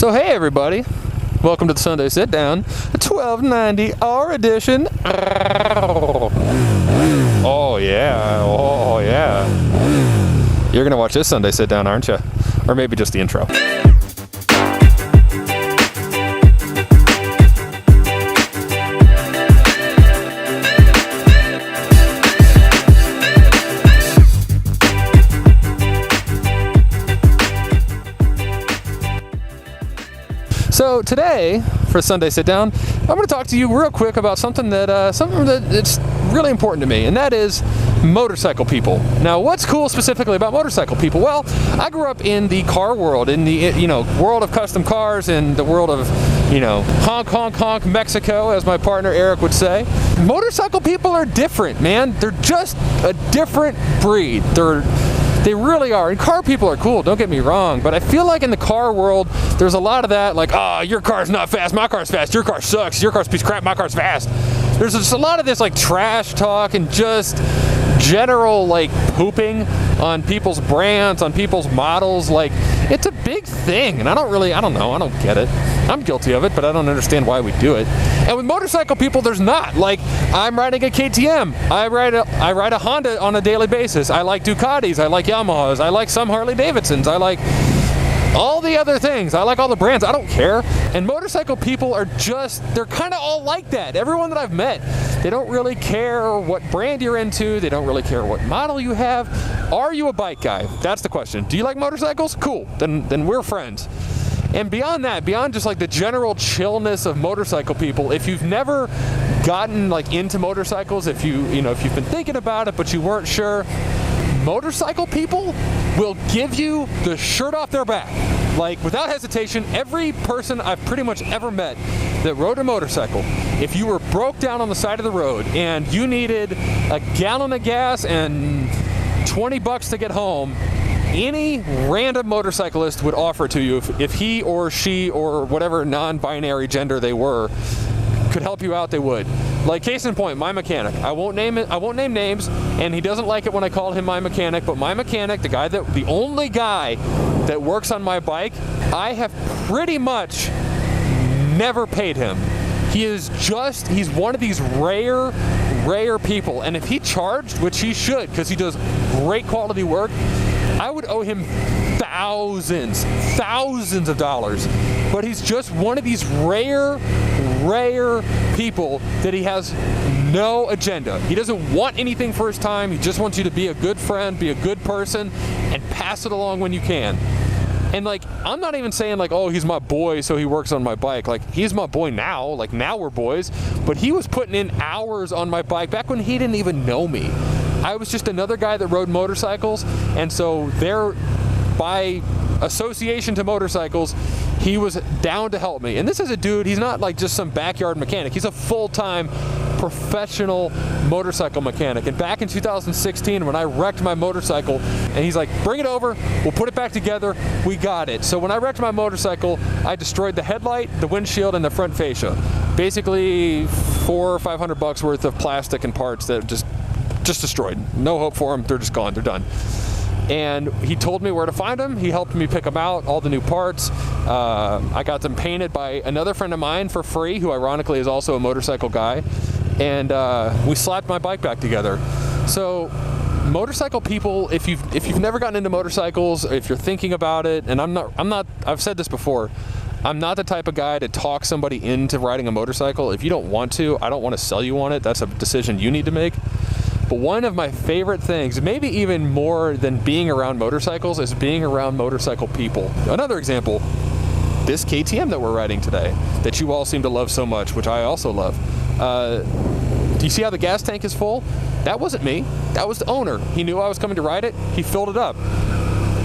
So hey everybody, welcome to the Sunday Sit-Down, the 1290R edition. Oh yeah. You're gonna watch this Sunday Sit-Down, aren't you? Or maybe just the intro. So today, for Sunday Sit Down, I'm going to talk to you real quick about something that it's really important to me, and that is motorcycle people. Now, what's cool specifically about motorcycle people? Well, I grew up in the car world, in the world of custom cars, and the world of honk honk honk Mexico, as my partner Eric would say. Motorcycle people are different, man. They're just a different breed. They really are. And car people are cool, don't get me wrong, but I feel like in the car world, there's a lot of that, like, oh, your car's not fast, my car's fast, your car sucks, your car's a piece of crap, my car's fast. There's just a lot of this, like, trash talk and just general, like, pooping on people's brands, on people's models. Like, it's a big thing, and I don't get it. I'm guilty of it, but I don't understand why we do it. And with motorcycle people, there's not. Like, I'm riding a KTM. I ride a Honda on a daily basis. I like Ducatis. I like Yamahas. I like some Harley Davidsons. I like all the other things. I like all the brands. I don't care. And motorcycle people are they're kind of all like that. Everyone that I've met, they don't really care what brand you're into. They don't really care what model you have. Are you a bike guy? That's the question. Do you like motorcycles? Cool. Then we're friends. And beyond that, beyond just like the general chillness of motorcycle people, if you've never gotten like into motorcycles, if you've been thinking about it but you weren't sure, motorcycle people will give you the shirt off their back. Like, without hesitation, every person I've pretty much ever met that rode a motorcycle, if you were broke down on the side of the road and you needed a gallon of gas and $20 to get home, any random motorcyclist would offer it to you if he or she or whatever non-binary gender they were could help you out. They would. Like, case in point, my mechanic. I won't name names, and he doesn't like it when I call him my mechanic, but my mechanic, the only guy that works on my bike, I have pretty much never paid him. He's one of these rare people, and if he charged, which he should, because he does great quality work, I would owe him thousands of dollars. But he's just one of these rare people that he has no agenda. He doesn't want anything for his time. He just wants you to be a good friend, be a good person, and pass it along when you can. And like, I'm not even saying like, oh, he's my boy, so he works on my bike. Like, he's my boy now. Like, now we're boys. But he was putting in hours on my bike back when he didn't even know me. I was just another guy that rode motorcycles, and so by association to motorcycles, he was down to help me. And this is a dude, he's not like just some backyard mechanic. He's a full-time professional motorcycle mechanic. And back in 2016, when I wrecked my motorcycle, and he's like, bring it over, we'll put it back together, we got it. So when I wrecked my motorcycle, I destroyed the headlight, the windshield, and the front fascia. Basically $400 or $500 worth of plastic and parts that just destroyed. No hope for them. They're just gone. They're done. And he told me where to find them. He helped me pick them out, all the new parts. I got them painted by another friend of mine for free, who ironically is also a motorcycle guy. And we slapped my bike back together. So motorcycle people, if you've never gotten into motorcycles, if you're thinking about it, and I've said this before, I'm not the type of guy to talk somebody into riding a motorcycle. If you don't want to, I don't want to sell you on it. That's a decision you need to make. But one of my favorite things, maybe even more than being around motorcycles, is being around motorcycle people. Another example, this KTM that we're riding today, that you all seem to love so much, which I also love. Do you see how the gas tank is full? That wasn't me. That was the owner. He knew I was coming to ride it. He filled it up.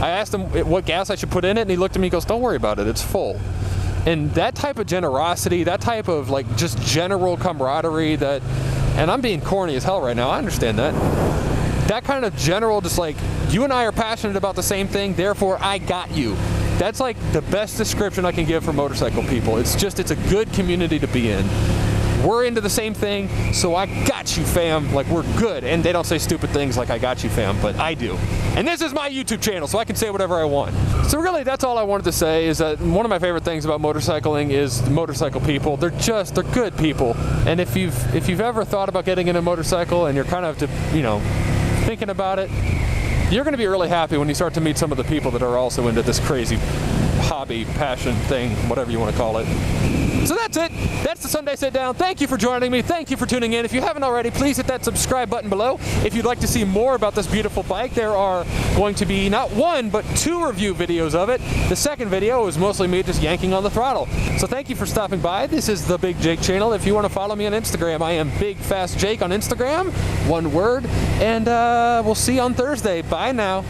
I asked him what gas I should put in it, and he looked at me and goes, don't worry about it, it's full. And that type of generosity, that type of like just general camaraderie that, and I'm being corny as hell right now, I understand that. That kind of general, just like, you and I are passionate about the same thing, therefore I got you. That's like the best description I can give for motorcycle people. It's a good community to be in. we're into the same thing, so I got you, fam. Like, we're good. And they don't say stupid things like I got you, fam, but I do. And this is my YouTube channel, so I can say whatever I want. So really, that's all I wanted to say, is that one of my favorite things about motorcycling is motorcycle people. They're good people. And if you've ever thought about getting in a motorcycle and you're kind of, thinking about it, you're going to be really happy when you start to meet some of the people that are also into this crazy hobby, passion thing, whatever you want to call it. So that's it. That's the Sunday Sit Down. Thank you for joining me. Thank you for tuning in. If you haven't already, please hit that subscribe button below. If you'd like to see more about this beautiful bike, there are going to be not one, but 2 review videos of it. The second video is mostly me just yanking on the throttle. So thank you for stopping by. This is the Big Jake channel. If you want to follow me on Instagram, I am Big Fast Jake on Instagram, one word. And we'll see you on Thursday. Bye now.